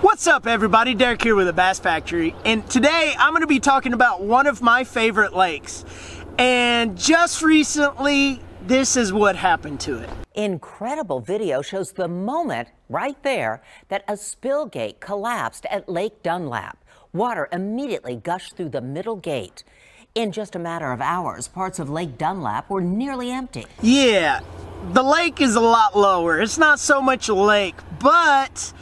What's up, everybody? Derek here with the Bass Factory, and today I'm going to be talking about one of my favorite lakes. And just recently, this is what happened to it. Incredible video shows the moment right there that a spill gate collapsed at Lake Dunlap. Water immediately gushed through the middle gate. In just a matter of hours, parts of Lake Dunlap were nearly empty. Yeah, the lake is a lot lower. It's not so much a lake, but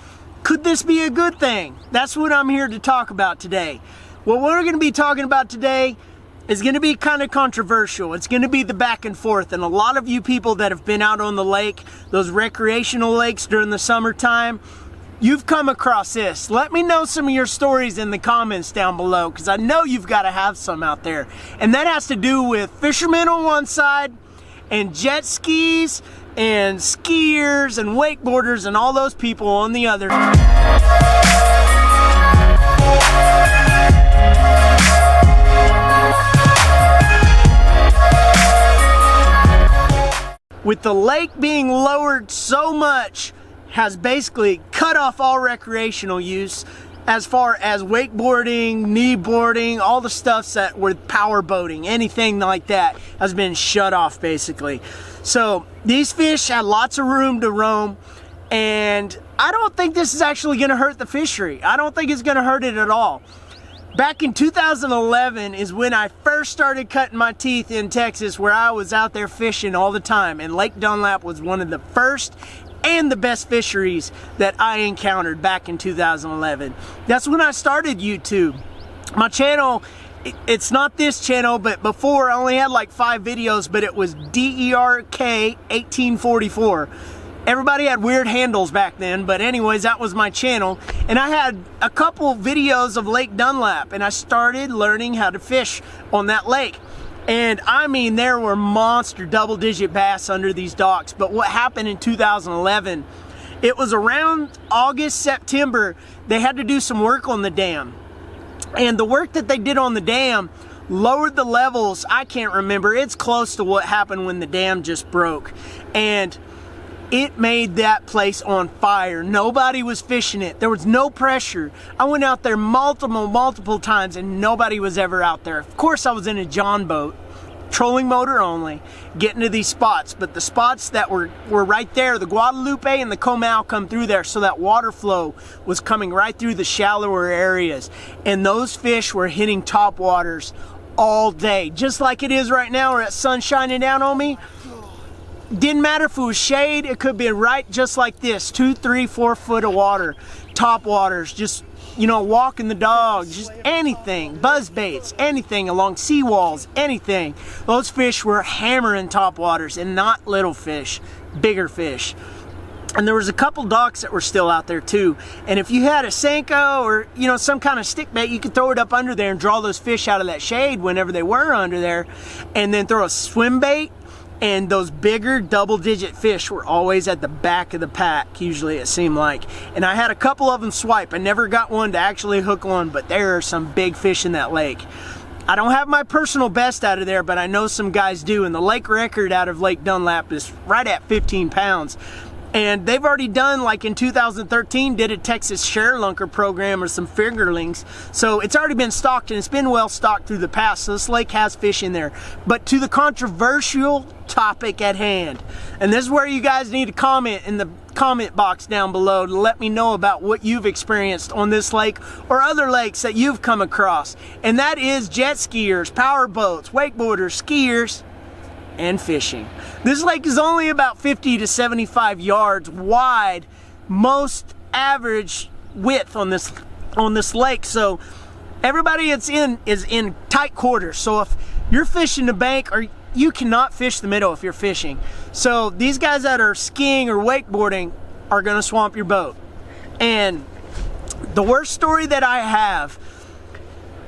could this be a good thing? That's what I'm here to talk about today. What we're going to be talking about today is going to be kind of controversial. It's going to be the back and forth, and a lot of you people that have been out on the lake, those recreational lakes during the summertime, you've come across this. Let me know some of your stories in the comments down below, because I know you've got to have some out there. And that has to do with fishermen on one side, and jet skis, and skiers, and wakeboarders, and all those people on the other. With the lake being lowered so much, has basically cut off all recreational use as far as wakeboarding, kneeboarding, all the stuff that with power boating, anything like that has been shut off basically. So these fish had lots of room to roam, and I don't think this is actually going to hurt the fishery. I don't think it's going to hurt it at all. Back in 2011 is when I first started cutting my teeth in Texas, where I was out there fishing all the time, and Lake Dunlap was one of the first and the best fisheries that I encountered back in 2011. That's when I started YouTube. My channel, it's not this channel, but before I only had like 5 videos, but it was DERK 1844. Everybody had weird handles back then, but anyways, that was my channel. And I had a couple videos of Lake Dunlap, and I started learning how to fish on that lake. And I mean, there were monster double-digit bass under these docks. But what happened in 2011, it was around August, September, they had to do some work on the dam. And the work that they did on the dam lowered the levels. I can't remember. It's close to what happened when the dam just broke. And it made that place on fire. Nobody was fishing it. There was no pressure. I went out there multiple times, and nobody was ever out there. Of course, I was in a John boat, trolling motor only, getting to these spots. But the spots that were right there, the Guadalupe and the Comal come through there, so that water flow was coming right through the shallower areas. And those fish were hitting top waters all day, just like it is right now, where that sun shining down on me. Didn't matter if it was shade, it could be right just like this, 2, 3, 4 foot of water, top waters, just, you know, walking the dog, just anything, buzz baits, anything along seawalls, anything. Those fish were hammering top waters, and not little fish, bigger fish. And there was a couple docks that were still out there too. And if you had a Senko or, you know, some kind of stick bait, you could throw it up under there and draw those fish out of that shade whenever they were under there, and then throw a swim bait. And those bigger double-digit fish were always at the back of the pack, usually it seemed like. And I had a couple of them swipe. I never got one to actually hook on, but there are some big fish in that lake. I don't have my personal best out of there, but I know some guys do. And the lake record out of Lake Dunlap is right at 15 pounds. And they've already done, like in 2013, did a Texas Sharelunker program or some fingerlings. So it's already been stocked, and it's been well stocked through the past. So this lake has fish in there. But to the controversial topic at hand, and this is where you guys need to comment in the comment box down below to let me know about what you've experienced on this lake or other lakes that you've come across. And that is jet skiers, power boats, wakeboarders, skiers, and fishing. This lake is only about 50 to 75 yards wide, most average width on this lake. So everybody it's in is in tight quarters. So if you're fishing the bank, or you cannot fish the middle if you're fishing. So these guys that are skiing or wakeboarding are gonna swamp your boat. And the worst story that I have,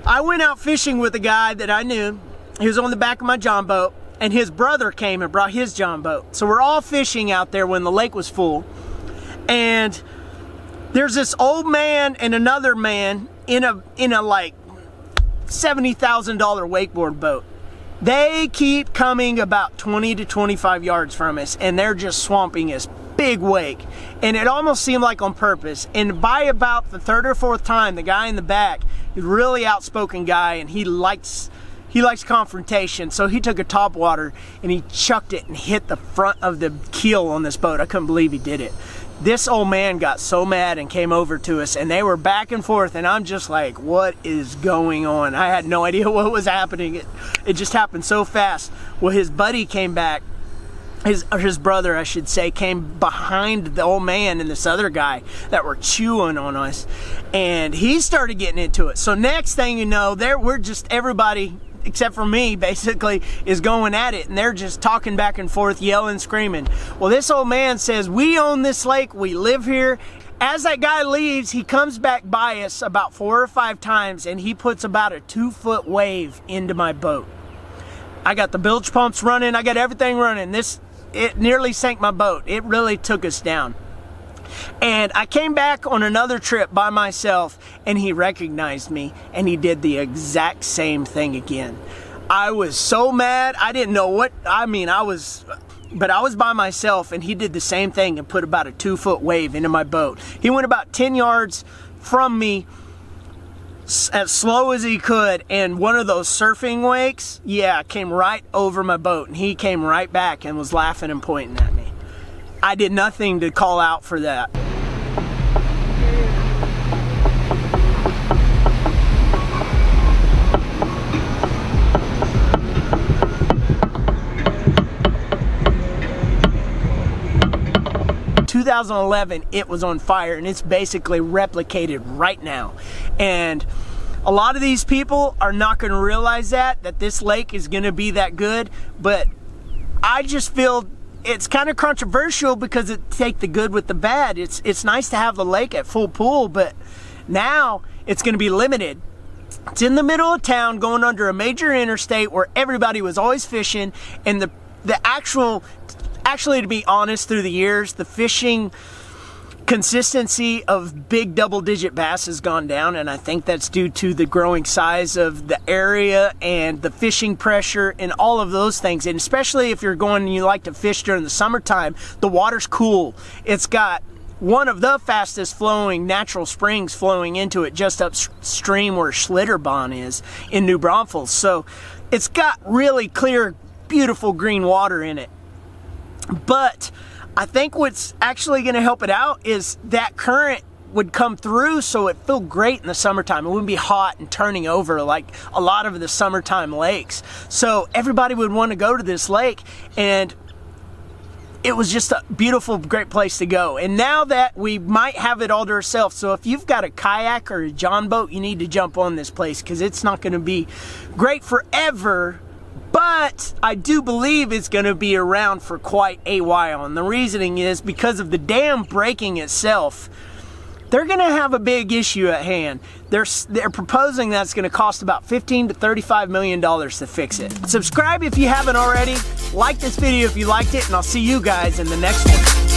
I went out fishing with a guy that I knew. He was on the back of my John boat, and his brother came and brought his John boat. So we're all fishing out there when the lake was full. And there's this old man and another man in a like $70,000 wakeboard boat. They keep coming about 20 to 25 yards from us, and they're just swamping us big wake, and it almost seemed like on purpose. And by about the third or fourth time, the guy in the back, he's a really outspoken guy, and he likes confrontation, so he took a topwater and he chucked it and hit the front of the keel on this boat. I couldn't believe he did it. This old man got so mad and came over to us, and they were back and forth, and I'm just like, what is going on? I had no idea what was happening. It just happened so fast. Well, his buddy came back, his brother, I should say, came behind the old man and this other guy that were chewing on us, and he started getting into it. So next thing you know, we're just, everybody except for me basically is going at it, and they're just talking back and forth, yelling, screaming. Well, this old man says, we own this lake, we live here. As that guy leaves, he comes back by us about 4 or 5 times, and he puts about a 2-foot wave into my boat. I got the bilge pumps running, I got everything running. It nearly sank my boat. It really took us down. And I came back on another trip by myself, and he recognized me, and he did the exact same thing again. I was so mad. I didn't know what, but I was by myself, and he did the same thing and put about a 2-foot wave into my boat. He went about 10 yards from me as slow as he could, and one of those surfing wakes, came right over my boat, and he came right back and was laughing and pointing at me. I did nothing to call out for that. In 2011, it was on fire, and it's basically replicated right now. And a lot of these people are not going to realize that this lake is going to be that good, but I just feel it's kind of controversial because it take the good with the bad. It's nice to have the lake at full pool, but now it's going to be limited. It's in the middle of town, going under a major interstate where everybody was always fishing, and actually, to be honest, through the years, the fishing consistency of big double-digit bass has gone down, and I think that's due to the growing size of the area and the fishing pressure and all of those things. And especially if you're going and you like to fish during the summertime, the water's cool. It's got one of the fastest flowing natural springs flowing into it just upstream where Schlitterbahn is in New Braunfels. So it's got really clear, beautiful green water in it. But I think what's actually going to help it out is that current would come through, so it feel great in the summertime. It wouldn't be hot and turning over like a lot of the summertime lakes. So everybody would want to go to this lake, and it was just a beautiful, great place to go. And now that we might have it all to ourselves, so if you've got a kayak or a john boat, you need to jump on this place because it's not going to be great forever. But I do believe it's going to be around for quite a while. And the reasoning is because of the dam breaking itself, they're going to have a big issue at hand. They're proposing that it's going to cost about $15 to $35 million to fix it. Subscribe if you haven't already. Like this video if you liked it, and I'll see you guys in the next one.